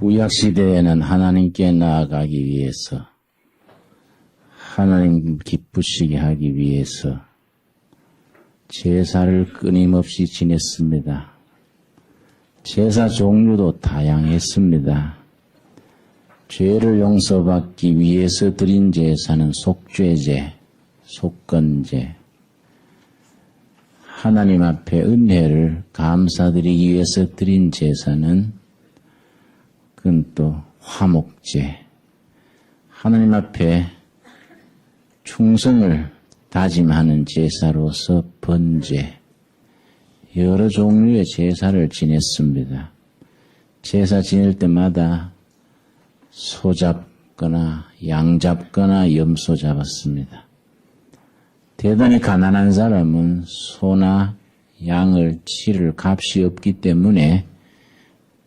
구약시대에는 하나님께 나아가기 위해서, 하나님 기쁘시게 하기 위해서 제사를 끊임없이 지냈습니다. 제사 종류도 다양했습니다. 죄를 용서받기 위해서 드린 제사는 속죄제, 속건제, 하나님 앞에 은혜를 감사드리기 위해서 드린 제사는 그건 또 화목제, 하나님 앞에 충성을 다짐하는 제사로서 번제, 여러 종류의 제사를 지냈습니다. 제사 지낼 때마다 소 잡거나 양 잡거나 염소 잡았습니다. 대단히 가난한 사람은 소나 양을 치를 값이 없기 때문에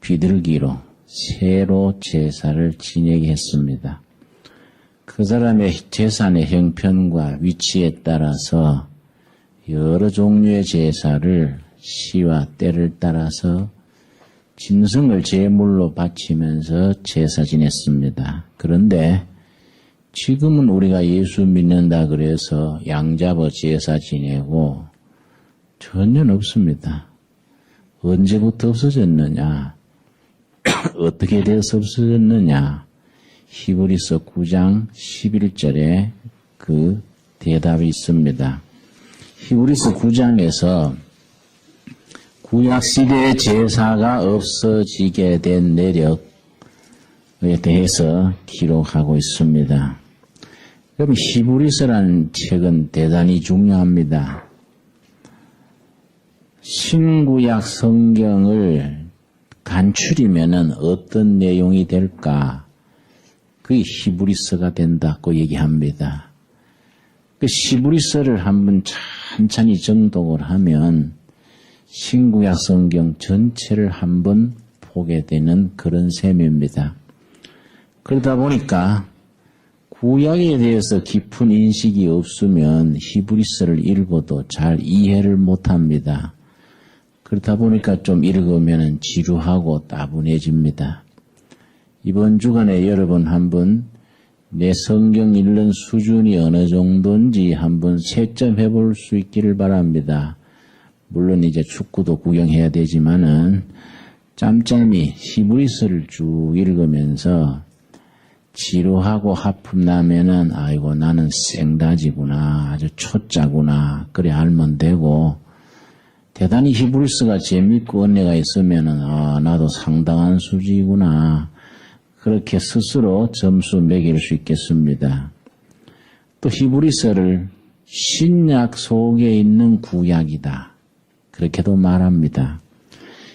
비둘기로 새로 제사를 지내게 했습니다. 그 사람의 재산의 형편과 위치에 따라서 여러 종류의 제사를 시와 때를 따라서 짐승을 제물로 바치면서 제사 지냈습니다. 그런데 지금은 우리가 예수 믿는다 그래서 양 잡아 제사 지내고 전혀 없습니다. 언제부터 없어졌느냐? 어떻게 돼서 없어졌느냐? 히브리서 9장 11절에 그 대답이 있습니다. 히브리서 9장에서 구약시대의 제사가 없어지게 된 내력에 대해서 기록하고 있습니다. 그럼 히브리서라는 책은 대단히 중요합니다. 신구약 성경을 간추리면은 어떤 내용이 될까? 그게 히브리서가 된다고 얘기합니다. 그 히브리서를 한번 찬찬히 정독을 하면 신구약 성경 전체를 한번 보게 되는 그런 셈입니다. 그러다 보니까 구약에 대해서 깊은 인식이 없으면 히브리서를 읽어도 잘 이해를 못합니다. 그렇다 보니까 좀 읽으면 지루하고 따분해집니다. 이번 주간에 여러분 한번 내 성경 읽는 수준이 어느 정도인지 한번 채점해 볼 수 있기를 바랍니다. 물론 이제 축구도 구경해야 되지만은 짬짬이 히브리서를 쭉 읽으면서 지루하고 하품 나면은 아이고 나는 생다지구나, 아주 초짜구나 그래 알면 되고, 대단히 히브리서가 재밌고 은혜가 있으면은 나도 상당한 수지구나 그렇게 스스로 점수 매길 수 있겠습니다. 또 히브리서를 신약 속에 있는 구약이다 그렇게도 말합니다.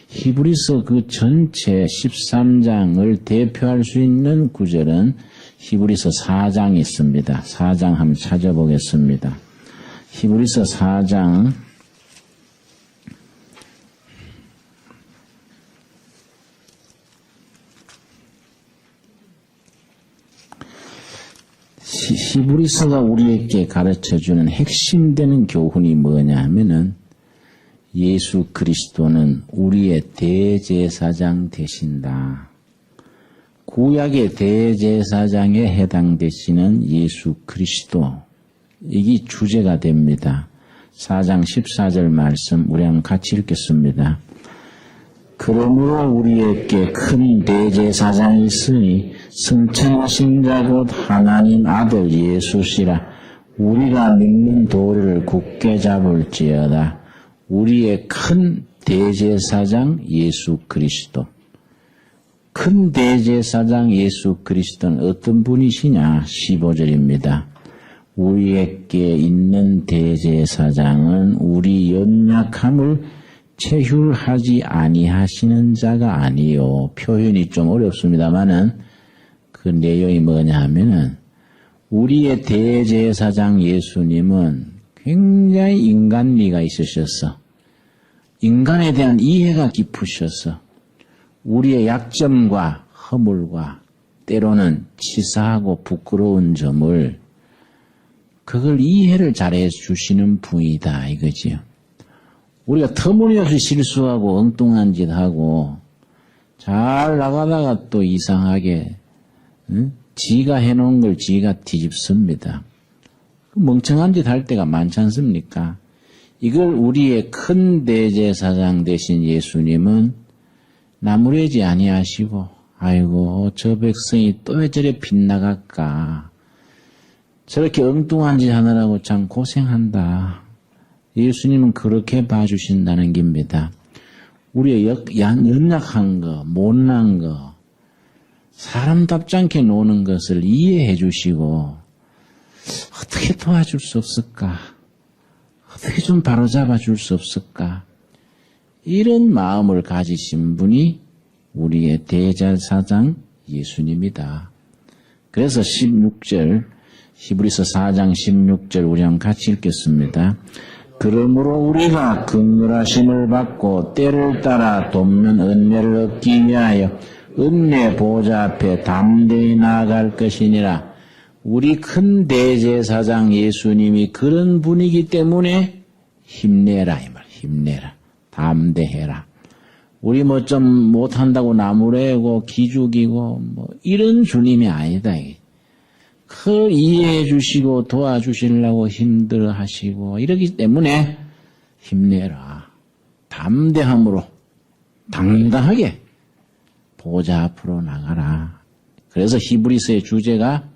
히브리서 그 전체 13장을 대표할 수 있는 구절은 히브리서 4장이 있습니다. 4장 한번 찾아보겠습니다. 히브리서 4장 히브리서가 우리에게 가르쳐주는 핵심되는 교훈이 뭐냐 하면은 예수 그리스도는 우리의 대제사장 되신다. 구약의 대제사장에 해당되시는 예수 그리스도, 이게 주제가 됩니다. 4장 14절 말씀 우리 한번 같이 읽겠습니다. 그러므로 우리에게 큰 대제사장이 있으니 승천하신 자 곧 하나님 아들 예수시라. 우리가 믿는 도리를 굳게 잡을지어다. 우리의 큰 대제사장 예수 그리스도. 큰 대제사장 예수 그리스도는 어떤 분이시냐? 15절입니다. 우리에게 있는 대제사장은 우리 연약함을 체휼하지 아니하시는 자가 아니요. 표현이 좀 어렵습니다만은 그 내용이 뭐냐 하면은 우리의 대제사장 예수님은 굉장히 인간미가 있으셔서 인간에 대한 이해가 깊으셔서 우리의 약점과 허물과 때로는 치사하고 부끄러운 점을 그걸 이해를 잘해 주시는 분이다 이거지요. 우리가 터무니없이 실수하고 엉뚱한 짓 하고 잘 나가다가 또 이상하게 지가 해놓은 걸 지가 뒤집습니다. 멍청한 짓 할 때가 많지 않습니까? 이걸 우리의 큰 대제사장 되신 예수님은 나무래지 아니하시고 아이고 저 백성이 또 왜 저래 빗나갈까. 저렇게 엉뚱한 짓 하느라고 참 고생한다. 예수님은 그렇게 봐주신다는 겁니다. 우리의 연약한 거, 못난 거, 사람답지 않게 노는 것을 이해해 주시고 어떻게 도와줄 수 없을까? 어떻게 좀 바로잡아 줄 수 없을까? 이런 마음을 가지신 분이 우리의 대제사장 예수님이다. 그래서 16절, 히브리서 4장 16절 우리 한번 같이 읽겠습니다. 그러므로 우리가 긍휼하심을 받고 때를 따라 돕는 은혜를 얻기 위하여 은혜 보좌 앞에 담대히 나아갈 것이니라. 우리 큰 대제사장 예수님이 그런 분이기 때문에 힘내라 이 말. 힘내라. 담대해라. 우리 뭐 좀 못한다고 나무래고 기죽이고 뭐 이런 주님이 아니다. 그 이해해 주시고 도와주시려고 힘들어하시고 이러기 때문에 힘내라. 담대함으로 당당하게 보좌 앞으로 나가라. 그래서 히브리서의 주제가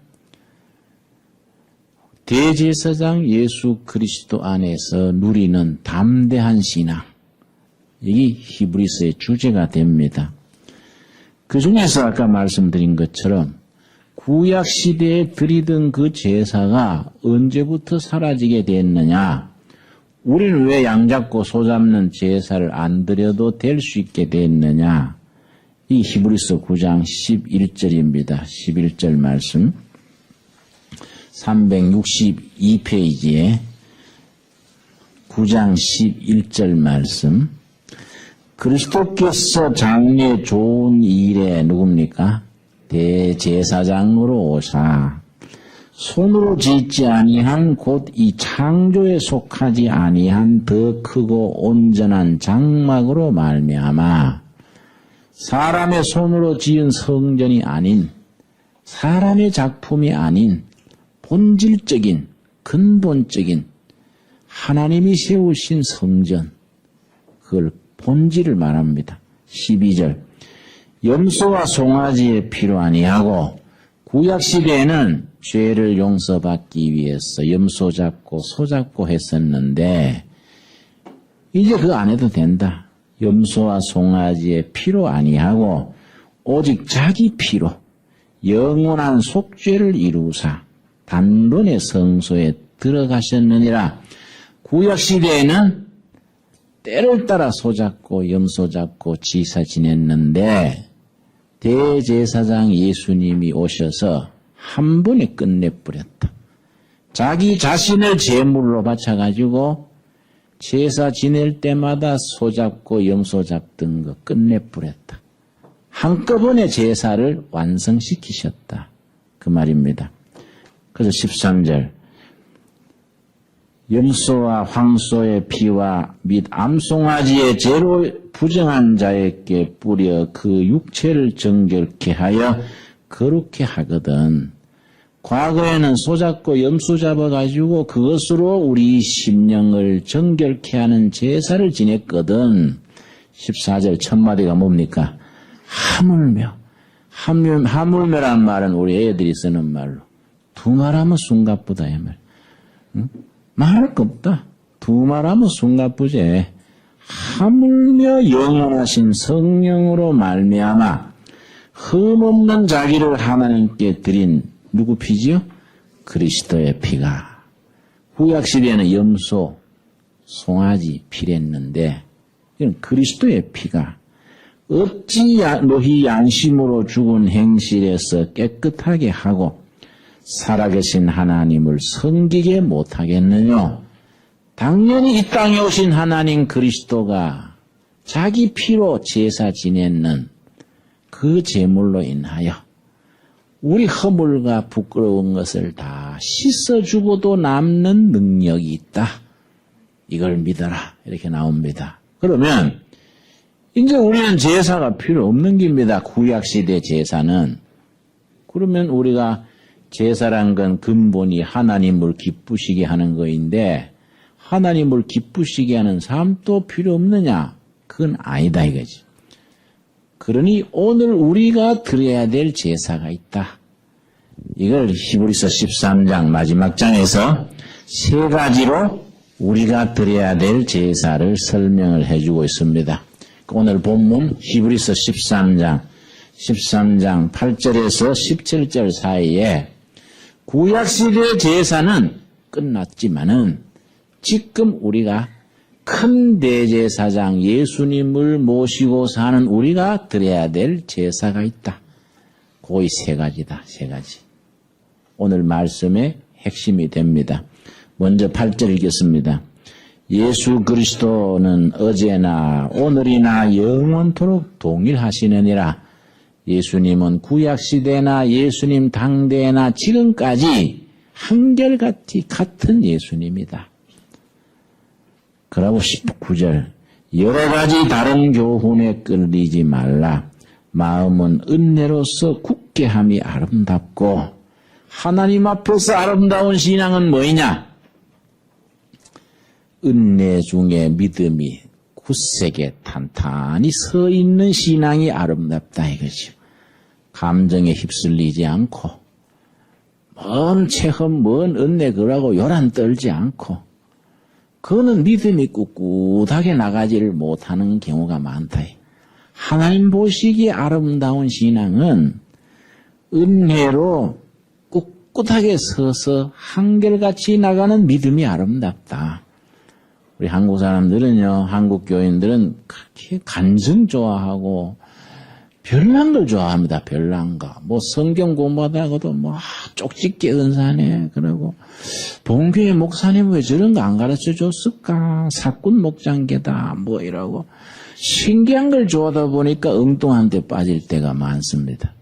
대제사장 예수 그리스도 안에서 누리는 담대한 신앙. 이게 히브리서의 주제가 됩니다. 그 중에서 아까 말씀드린 것처럼 구약 시대에 드리던 그 제사가 언제부터 사라지게 됐느냐? 우리는 왜 양 잡고 소 잡는 제사를 안 드려도 될 수 있게 됐느냐? 이 히브리서 9장 11절입니다. 11절 말씀. 362페이지에 9장 11절 말씀. 그리스도께서 장래 좋은 일에 누굽니까? 대제사장으로 오사 손으로 짓지 아니한 곧 이 창조에 속하지 아니한 더 크고 온전한 장막으로 말미암아 사람의 손으로 지은 성전이 아닌 사람의 작품이 아닌 본질적인 근본적인 하나님이 세우신 성전 그걸 본질을 말합니다. 12절 염소와 송아지의 피로 아니하고 구약시대에는 죄를 용서받기 위해서 염소 잡고 소 잡고 했었는데 이제 그거 안 해도 된다. 염소와 송아지의 피로 아니하고 오직 자기 피로 영원한 속죄를 이루사 단번에 성소에 들어가셨느니라. 구약시대에는 때를 따라 소 잡고 염소 잡고 제사 지냈는데 대제사장 예수님이 오셔서 한 번에 끝내버렸다. 자기 자신을 제물로 바쳐가지고 제사 지낼 때마다 소 잡고 염소 잡던 거 끝내버렸다. 한꺼번에 제사를 완성시키셨다. 그 말입니다. 그래서 13절 염소와 황소의 피와 및 암송아지의 죄로 부정한 자에게 뿌려 그 육체를 정결케 하여 거룩케 하거든. 과거에는 소 잡고 염소 잡아가지고 그것으로 우리 심령을 정결케 하는 제사를 지냈거든. 14절 첫 마디가 뭡니까? 하물며. 하물며란 말은 우리 애들이 쓰는 말로. 두말하면 숨가쁘다 이 말. 응? 말할 거 없다. 두말하면 숨가쁘지. 하물며 영원하신 성령으로 말미암아 흠없는 자기를 하나님께 드린 누구 피지요? 그리스도의 피가. 구약시대에는 염소, 송아지 피랬는데 이건 그리스도의 피가 어찌 너희 양심으로 죽은 행실에서 깨끗하게 하고 살아계신 하나님을 섬기게 못하겠느냐? 당연히 이 땅에 오신 하나님 그리스도가 자기 피로 제사 지냈는 그 제물로 인하여 우리 허물과 부끄러운 것을 다 씻어주고도 남는 능력이 있다. 이걸 믿어라. 이렇게 나옵니다. 그러면 이제 우리는 제사가 필요 없는 겁니다. 구약시대 제사는. 그러면 우리가 제사란 건 근본이 하나님을 기쁘시게 하는 거인데 하나님을 기쁘시게 하는 삶도 필요 없느냐? 그건 아니다 이거지. 그러니 오늘 우리가 드려야 될 제사가 있다. 이걸 히브리서 13장 마지막 장에서 세 가지로 우리가 드려야 될 제사를 설명을 해주고 있습니다. 오늘 본문 히브리서 13장 8절에서 17절 사이에 구약시대 제사는 끝났지만은 지금 우리가 큰 대제사장 예수님을 모시고 사는 우리가 드려야 될 제사가 있다. 거의 세 가지다. 세 가지. 오늘 말씀의 핵심이 됩니다. 먼저 8절 읽겠습니다. 예수 그리스도는 어제나 오늘이나 영원토록 동일하시느니라. 예수님은 구약시대나 예수님 당대나 지금까지 한결같이 같은 예수님이다. 그러고 19절 여러 가지 다른 교훈에 끌리지 말라. 마음은 은혜로서 굳게 함이 아름답고 하나님 앞에서 아름다운 신앙은 뭐이냐? 은혜 중에 믿음이 굳세게 탄탄히 서 있는 신앙이 아름답다 이거죠. 감정에 휩쓸리지 않고 먼 체험, 먼 은혜 그러고 요란 떨지 않고 그거는 믿음이 꿋꿋하게 나가지를 못하는 경우가 많다. 하나님 보시기에 아름다운 신앙은 은혜로 꿋꿋하게 서서 한결같이 나가는 믿음이 아름답다. 우리 한국 사람들은요, 한국 교인들은 그렇게 간증 좋아하고 별난 걸 좋아합니다. 별난 거. 뭐 성경 공부하다가도 뭐 쪽집게 은사네. 그러고 본교회 목사님 왜 저런 거 안 가르쳐 줬을까? 사꾼 목장계다. 뭐 이러고 신기한 걸 좋아하다 보니까 엉뚱한 데 빠질 때가 많습니다.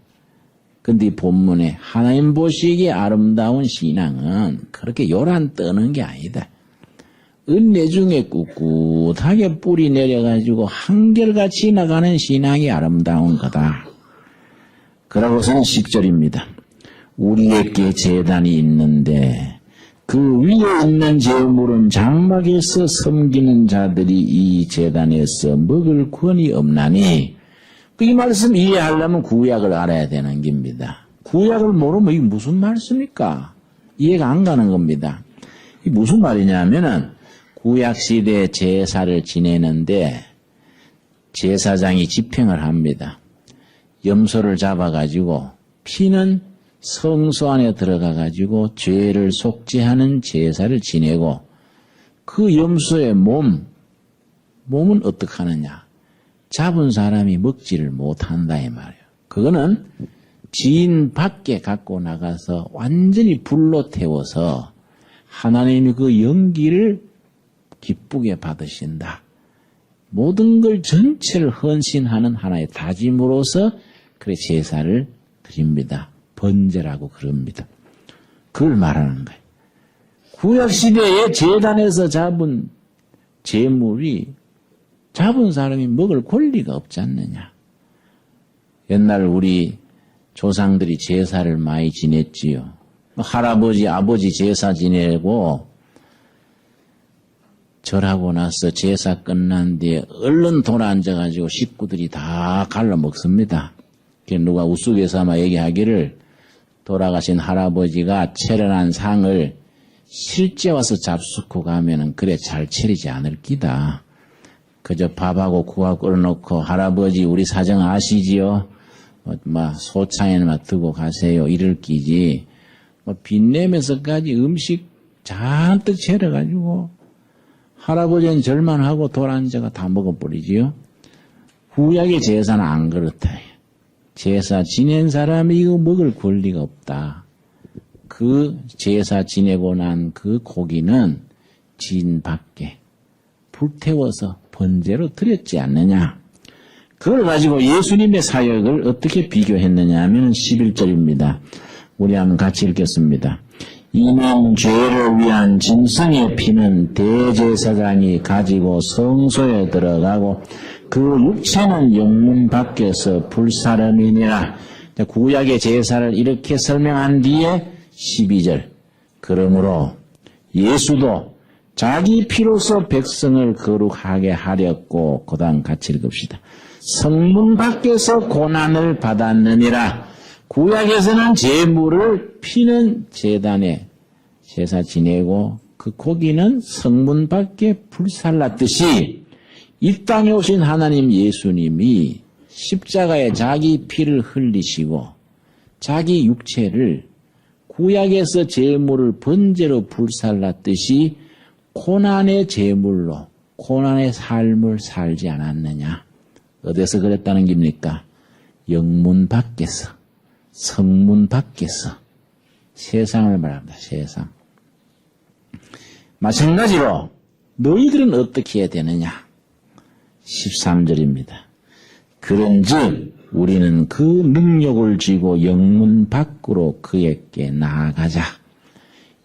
근데 이 본문에 하나님 보시기에 아름다운 신앙은 그렇게 요란 떠는 게 아니다. 은혜 중에 꿋꿋하게 뿌리 내려가지고 한결같이 나가는 신앙이 아름다운 거다. 그러고서는 10절입니다. 우리에게 제단이 있는데 그 위에 있는 제물은 장막에서 섬기는 자들이 이 제단에서 먹을 권이 없나니 이 말씀 이해하려면 구약을 알아야 되는 겁니다. 구약을 모르면 이게 무슨 말씀입니까? 이해가 안 가는 겁니다. 이게 무슨 말이냐면은 구약시대 제사를 지내는데 제사장이 집행을 합니다. 염소를 잡아가지고 피는 성소 안에 들어가가지고 죄를 속죄하는 제사를 지내고 그 염소의 몸은 어떻게 하느냐. 잡은 사람이 먹지를 못한다 이 말이에요. 그거는 지인 밖에 갖고 나가서 완전히 불로 태워서 하나님이 그 연기를 기쁘게 받으신다. 모든 걸 전체를 헌신하는 하나의 다짐으로서 그래 제사를 드립니다. 번제라고 그럽니다. 그걸 말하는 거예요. 구약시대에 제단에서 잡은 제물이 잡은 사람이 먹을 권리가 없지 않느냐. 옛날 우리 조상들이 제사를 많이 지냈지요. 할아버지, 아버지 제사 지내고 절하고 나서 제사 끝난 뒤에 얼른 돌아앉아가지고 식구들이 다 갈라 먹습니다. 누가 우스갯소리 삼아 얘기하기를 돌아가신 할아버지가 차려난 상을 실제 와서 잡수고 가면은 그래 잘 차리지 않을 기다. 그저 밥하고 국하고 끓여놓고 할아버지 우리 사정 아시지요? 소창에만 두고 가세요. 이럴 끼지. 빚내면서까지 음식 잔뜩 차려가지고 할아버지는 절만 하고 돌아앉아가 다 먹어버리지요. 구약의 제사는 안 그렇다. 제사 지낸 사람이 이거 먹을 권리가 없다. 그 제사 지내고 난 그 고기는 진 밖에 불태워서 번제로 드렸지 않느냐. 그걸 가지고 예수님의 사역을 어떻게 비교했느냐 하면 11절입니다. 우리 한번 같이 읽겠습니다. 이는 죄를 위한 짐승의 피는 대제사장이 가지고 성소에 들어가고 그 육체는 영문 밖에서 불사름이니라. 구약의 제사를 이렇게 설명한 뒤에 12절. 그러므로 예수도 자기 피로서 백성을 거룩하게 하렸고, 그 다음 같이 읽읍시다. 성문 밖에서 고난을 받았느니라. 구약에서는 제물을 피는 제단에 제사 지내고 그 고기는 성문 밖에 불살랐듯이 이 땅에 오신 하나님 예수님이 십자가에 자기 피를 흘리시고 자기 육체를 구약에서 제물을 번제로 불살랐듯이 고난의 제물로 고난의 삶을 살지 않았느냐. 어디서 그랬다는 겁니까? 영문 밖에서, 성문 밖에서 세상을 말합니다. 세상. 마찬가지로 너희들은 어떻게 해야 되느냐? 13절입니다. 그런즉 우리는 그 능력을 쥐고 영문 밖으로 그에게 나아가자.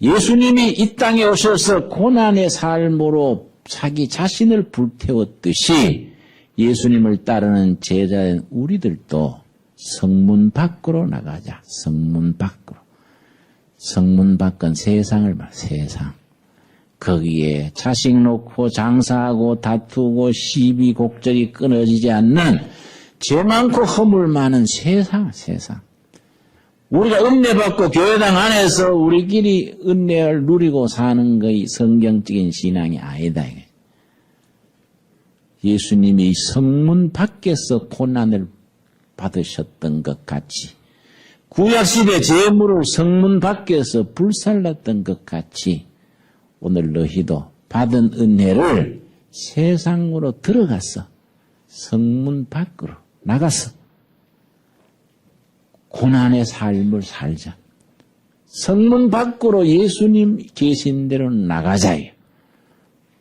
예수님이 이 땅에 오셔서 고난의 삶으로 자기 자신을 불태웠듯이 예수님을 따르는 제자인 우리들도 성문 밖으로 나가자. 성문 밖으로. 성문 밖은 세상을 말, 세상. 거기에 자식 놓고 장사하고 다투고 시비 곡절이 끊어지지 않는 죄 많고 허물 많은 세상. 우리가 은혜받고 교회당 안에서 우리끼리 은혜를 누리고 사는 것이 성경적인 신앙이 아니다. 예수님이 성문 밖에서 고난을 받으셨던 것 같이 구약시대 제물을 성문 밖에서 불살랐던 것 같이 오늘 너희도 받은 은혜를 세상으로 들어가서 성문 밖으로 나가서 고난의 삶을 살자. 성문 밖으로 예수님 계신 대로 나가자요.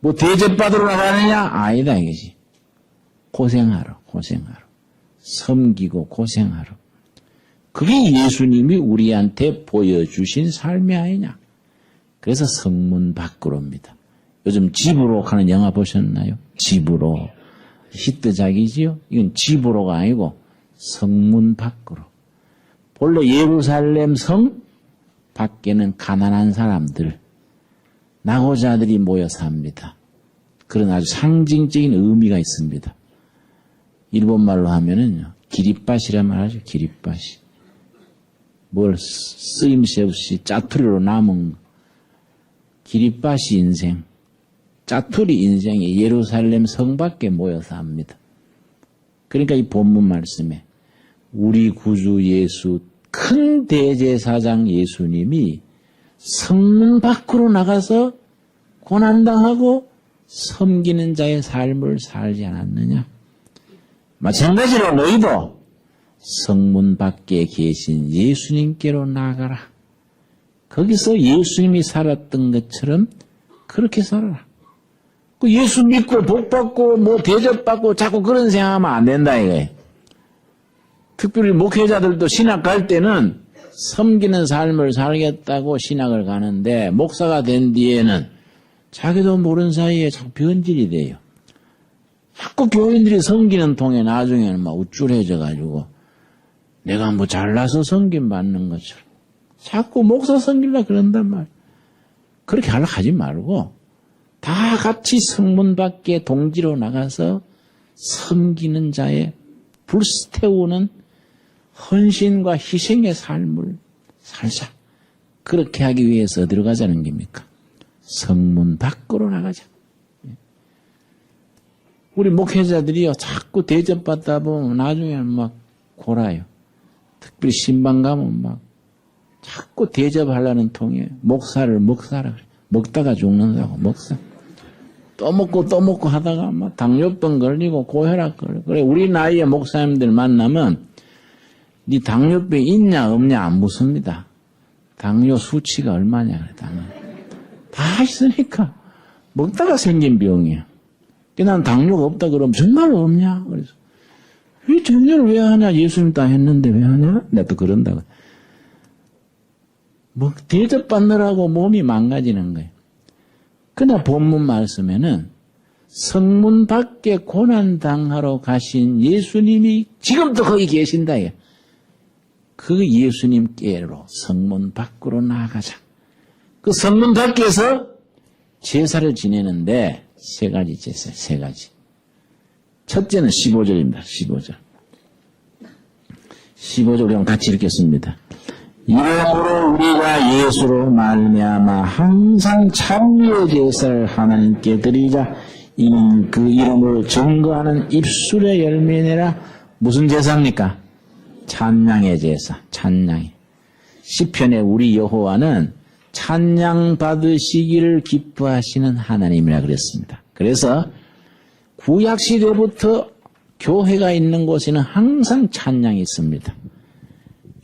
뭐 대접받으러 나가느냐? 아니다 이거지. 고생하러. 섬기고 고생하러. 그게 예수님이 우리한테 보여주신 삶이 아니냐. 그래서 성문 밖으로입니다. 요즘 집으로 하는 영화 보셨나요? 집으로. 히트작이지요? 이건 집으로가 아니고 성문 밖으로. 본래 예루살렘 성 밖에는 가난한 사람들, 낙오자들이 모여 삽니다. 그런 아주 상징적인 의미가 있습니다. 일본말로 하면은 기립밭이란 말 하죠. 기립밭이. 뭘 쓰임새 없이 짜투리로 남은 기립밭이 인생. 짜투리 인생이 예루살렘 성 밖에 모여서 합니다. 그러니까 이 본문 말씀에 우리 구주 예수 큰 대제사장 예수님이 성문 밖으로 나가서 고난당하고 섬기는 자의 삶을 살지 않았느냐. 마찬가지로 너희도 성문 밖에 계신 예수님께로 나아가라. 거기서 예수님이 살았던 것처럼 그렇게 살아라. 그 예수 믿고 복받고 뭐 대접받고 자꾸 그런 생각하면 안 된다 이거예요. 특별히 목회자들도 신학 갈 때는 섬기는 삶을 살겠다고 신학을 가는데 목사가 된 뒤에는 자기도 모르는 사이에 자꾸 변질이 돼요. 자꾸 교인들이 섬기는 통에 나중에는 막 우쭐해져 가지고 내가 뭐 잘나서 섬김 받는 것처럼 자꾸 목사 섬기려고 그런단 말이에요. 그렇게 하지 말고 다 같이 성문 밖에 동지로 나가서 섬기는 자의 불태우는 헌신과 희생의 삶을 살자. 그렇게 하기 위해서 어디로 가자는 겁니까? 성문 밖으로 나가자. 우리 목회자들이요, 자꾸 대접받다 보면 나중에는 막 골아요. 특별히 신방 가면 막 자꾸 대접하려는 통에 목사라 그래. 먹다가 죽는다고, 목사. 또 먹고 하다가 막 당뇨병 걸리고 고혈압 걸리고. 그래, 우리 나이에 목사님들 만나면 네 당뇨병 있냐 없냐 안 묻습니다. 당뇨 수치가 얼마냐 그래. 당뇨. 다 있으니까 먹다가 생긴 병이야. 난 당뇨가 없다 그러면 정말로 없냐? 그래서 왜 정렬을 왜 하냐? 예수님 다 했는데 왜 하냐? 내가 또 그런다고. 뭐 대접받느라고 몸이 망가지는 거예요. 그러나 본문 말씀에는 성문 밖에 고난당하러 가신 예수님이 지금도 거기 계신다. 그 예수님께로 성문 밖으로 나아가자. 그 성문 밖에서 제사를 지내는데 세 가지 제사, 세 가지. 첫째는 15절입니다. 15절. 15절 우리 같이 읽겠습니다. 이러므로 우리가 예수로 말미암아 항상 참여 제사를 하나님께 드리자. 이는 그 이름을 증거하는 입술의 열매니라. 무슨 제사입니까? 찬양의 제사. 찬양의. 시편에 우리 여호와는 찬양 받으시기를 기뻐하시는 하나님이라 그랬습니다. 그래서 구약 시대부터 교회가 있는 곳에는 항상 찬양이 있습니다.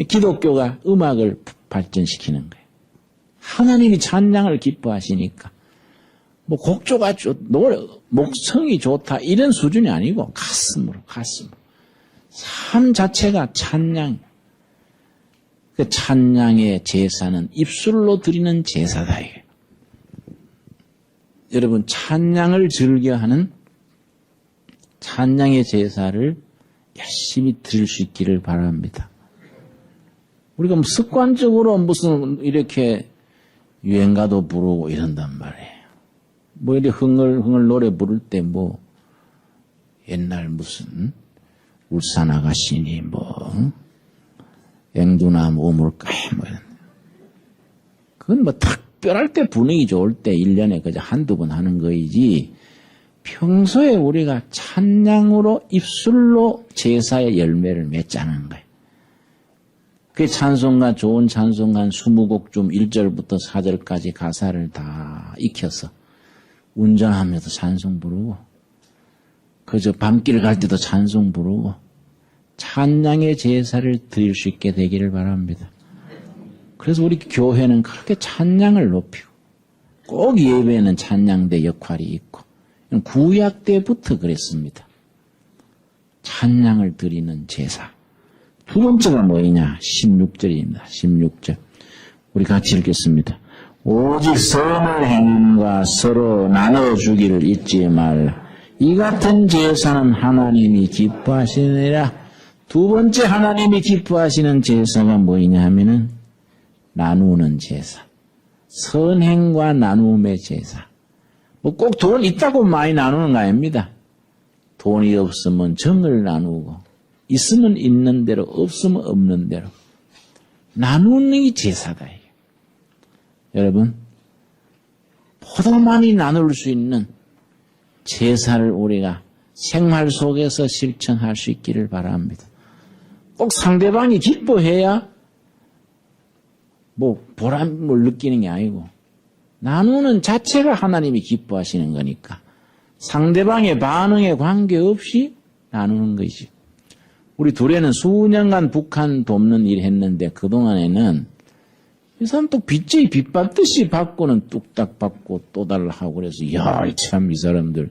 기독교가 음악을 발전시키는 거예요. 하나님이 찬양을 기뻐하시니까 뭐 곡조가 목성이 좋다 이런 수준이 아니고 가슴으로 삶 자체가 찬양. 그 찬양의 제사는 입술로 드리는 제사다. 여러분 찬양을 즐겨하는 찬양의 제사를 열심히 드릴 수 있기를 바랍니다. 우리가 뭐 습관적으로 무슨 이렇게 유행가도 부르고 이런단 말이에요. 뭐 이렇게 흥얼흥얼 노래 부를 때 뭐 옛날 무슨 울산 아가씨니 뭐 앵두나무 우물가에 뭐 이런. 그건 뭐 특별할 때 분위기 좋을 때 1년에 그저 한두 번 하는 거이지 평소에 우리가 찬양으로 입술로 제사의 열매를 맺자는 거예요. 그 찬송가 좋은 찬송가 20곡 중 1절부터 4절까지 가사를 다 익혀서 운전하면서 찬송 부르고 그저 밤길 갈 때도 찬송 부르고 찬양의 제사를 드릴 수 있게 되기를 바랍니다. 그래서 우리 교회는 그렇게 찬양을 높이고 꼭 예배에는 찬양대 역할이 있고 구약 때부터 그랬습니다. 찬양을 드리는 제사. 두 번째가 뭐냐? 16절입니다. 16절. 우리 같이 읽겠습니다. 오직 선을 행함과 서로 나눠주기를 잊지 말라. 이 같은 제사는 하나님이 기뻐하시느니라. 두 번째 하나님이 기뻐하시는 제사가 뭐냐 하면은 나누는 제사. 선행과 나눔의 제사. 뭐 꼭 돈 있다고 많이 나누는 거 아닙니다. 돈이 없으면 정을 나누고 있으면 있는 대로 없으면 없는 대로 나누는 게 제사다. 이게. 여러분 보다 많이 나눌 수 있는 제사를 우리가 생활 속에서 실천할 수 있기를 바랍니다. 꼭 상대방이 기뻐해야 뭐 보람을 느끼는 게 아니고 나누는 자체가 하나님이 기뻐하시는 거니까 상대방의 반응에 관계없이 나누는 것이지. 우리 둘에는 수년간 북한 돕는 일 했는데 그동안에는 이 사람 또 빚쟁이 빚 받듯이 받고는 뚝딱 받고 또 달라 하고 그래서 야, 참 이 사람들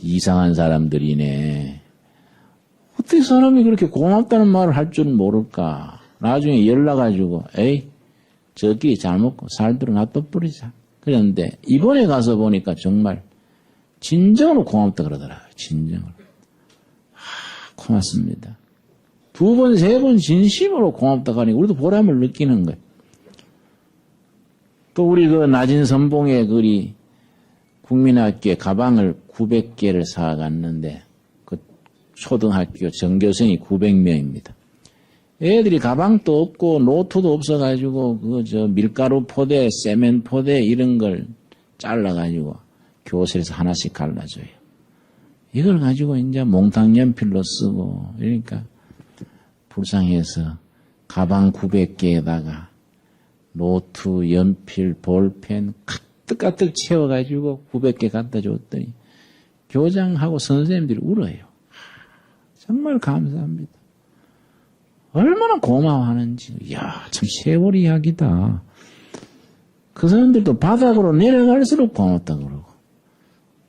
이상한 사람들이네. 어떻게 사람이 그렇게 고맙다는 말을 할 줄은 모를까. 나중에 연락가지고 에이 저끼리 잘 먹고 살도록 놔둬버리자. 그랬는데 이번에 가서 보니까 정말 진정으로 고맙다 그러더라고요. 진정으로. 고맙습니다. 두 번, 세 번 진심으로 고맙다고 하니 우리도 보람을 느끼는 거예요. 또 우리 그 낮은 선봉에 그리 국민학교에 가방을 900개를 사갔는데 그 초등학교 전교생이 900명입니다. 애들이 가방도 없고 노트도 없어가지고 그 저 밀가루 포대, 세멘 포대 이런 걸 잘라가지고 교실에서 하나씩 갈라줘요. 이걸 가지고 이제 몽탕 연필로 쓰고 그러니까 불쌍해서 가방 900개에다가 노트, 연필, 볼펜 가득가득 채워가지고 900개 갖다 줬더니 교장하고 선생님들이 울어요. 정말 감사합니다. 얼마나 고마워하는지. 이야, 참 세월 이야기다. 그 사람들도 바닥으로 내려갈수록 고맙다 그러고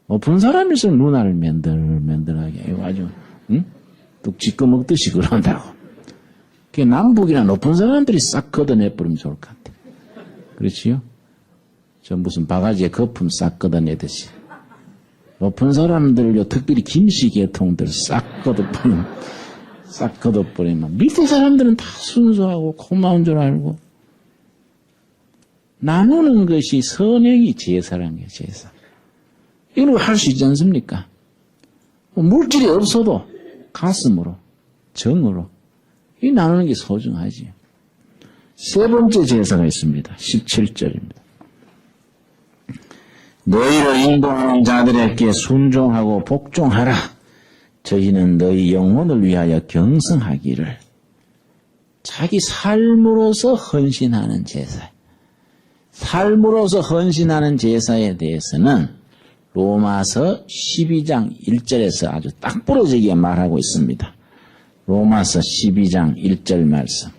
높은 사람일수록 누나를 맨들맨들하게 아주 응? 뚝 찢고 먹듯이 그런다고. 그 남북이나 높은 사람들이 싹 걷어내버리면 좋을 것 같아. 그렇지요? 저 무슨 바가지에 거품 싹 걷어내듯이. 높은 사람들요, 특별히 김씨 계통들 싹 걷어버리면, 밑에 사람들은 다 순수하고 고마운 줄 알고, 나누는 것이 선행이 제사라는 게 제사. 이런 거 할 수 있지 않습니까? 물질이 없어도 가슴으로, 정으로, 이 나누는 게 소중하지. 세 번째 제사가 있습니다. 17절입니다. 너희를 인도하는 자들에게 순종하고 복종하라. 저희는 너희 영혼을 위하여 경성하기를. 자기 삶으로서 헌신하는 제사. 삶으로서 헌신하는 제사에 대해서는 로마서 12장 1절에서 아주 딱 부러지게 말하고 있습니다. 로마서 12장 1절 말씀.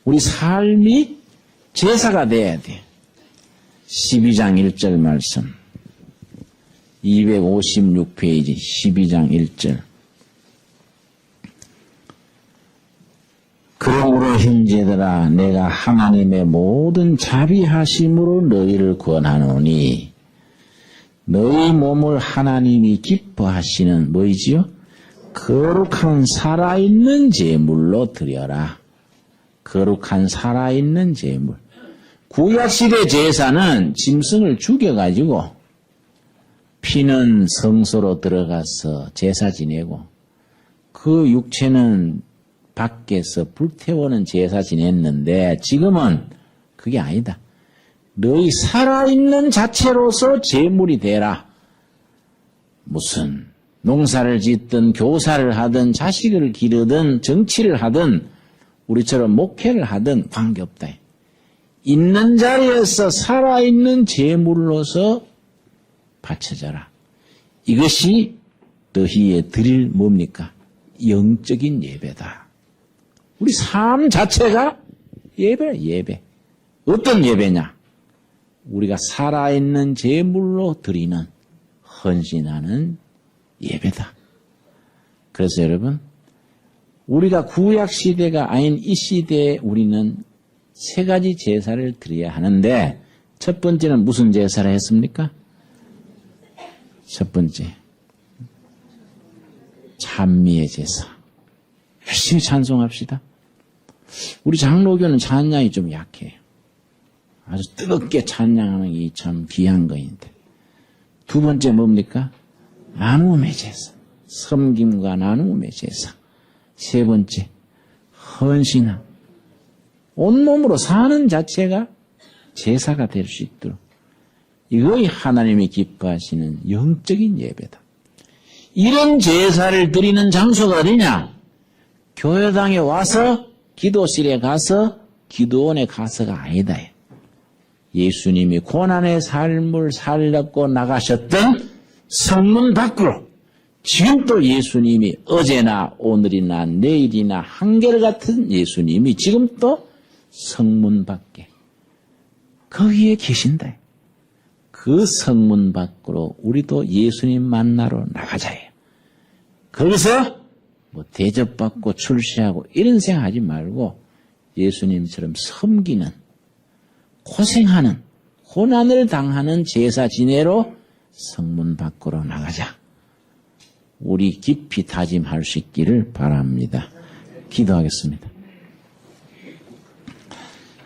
우리 삶이 제사가 돼야 돼. 12장 1절 말씀. 256페이지 12장 1절. 그러므로 형제들아 내가 하나님의 모든 자비하심으로 너희를 권하노니 너희 몸을 하나님이 기뻐하시는 뭐이지요? 거룩한 살아있는 제물로 드려라. 거룩한 살아있는 제물. 구약시대 제사는 짐승을 죽여가지고 피는 성소로 들어가서 제사 지내고 그 육체는 밖에서 불태우는 제사 지냈는데 지금은 그게 아니다. 너희 살아있는 자체로서 제물이 되라. 무슨 농사를 짓든 교사를 하든 자식을 기르든 정치를 하든 우리처럼 목회를 하든 관계없다. 있는 자리에서 살아있는 제물로서 바쳐져라. 이것이 너희의 드릴 뭡니까? 영적인 예배다. 우리 삶 자체가 예배야, 예배. 어떤 예배냐? 우리가 살아있는 제물로 드리는 헌신하는 예배다. 그래서 여러분, 우리가 구약시대가 아닌 이 시대에 우리는 세 가지 제사를 드려야 하는데 첫 번째는 무슨 제사를 했습니까? 첫 번째, 찬미의 제사. 열심히 찬송합시다. 우리 장로교는 찬양이 좀 약해요. 아주 뜨겁게 찬양하는 게 참 귀한 거인데. 두 번째 뭡니까? 나눔의 제사. 섬김과 나눔의 제사. 세 번째, 헌신함. 온몸으로 사는 자체가 제사가 될 수 있도록. 이거이 하나님이 기뻐하시는 영적인 예배다. 이런 제사를 드리는 장소가 어디냐? 교회당에 와서 기도실에 가서 기도원에 가서가 아니다. 예수님이 고난의 삶을 살렸고 나가셨던 성문 밖으로 지금 또 예수님이 어제나 오늘이나 내일이나 한결같은 예수님이 지금 또 성문 밖에 거기에 계신다. 그 성문 밖으로 우리도 예수님 만나러 나가자요. 거기서 뭐 대접받고 출시하고 이런 생각하지 말고 예수님처럼 섬기는, 고생하는, 고난을 당하는 제사 지내로 성문 밖으로 나가자. 우리 깊이 다짐할 수 있기를 바랍니다. 기도하겠습니다.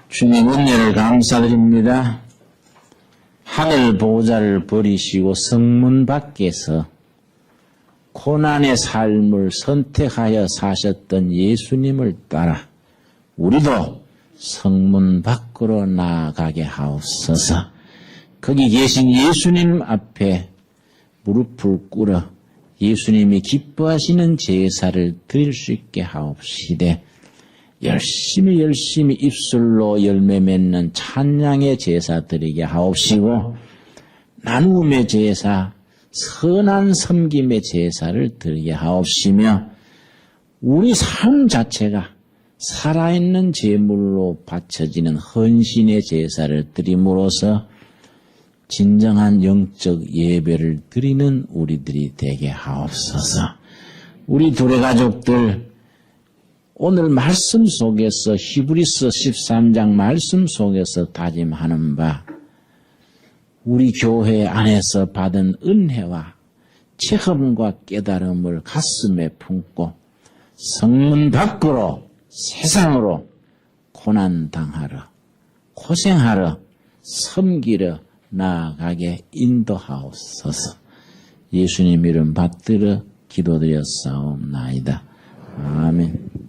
주님 은혜를 감사드립니다. 하늘 보호자를 버리시고 성문 밖에서 고난의 삶을 선택하여 사셨던 예수님을 따라 우리도 성문 밖으로 나아가게 하옵소서. 거기 계신 예수님 앞에 무릎을 꿇어 예수님이 기뻐하시는 제사를 드릴 수 있게 하옵시되 열심히 입술로 열매 맺는 찬양의 제사 드리게 하옵시고 나눔의 제사, 선한 섬김의 제사를 드리게 하옵시며 우리 삶 자체가 살아있는 제물로 바쳐지는 헌신의 제사를 드림으로써 진정한 영적 예배를 드리는 우리들이 되게 하옵소서. 우리 둘의 가족들 오늘 말씀 속에서 히브리서 13장 말씀 속에서 다짐하는 바 우리 교회 안에서 받은 은혜와 체험과 깨달음을 가슴에 품고 성문 밖으로 세상으로 고난당하러 고생하러 섬기러 나아가게 인도하옵소서. 예수님 이름 받들어 기도드렸사옵나이다. 아멘.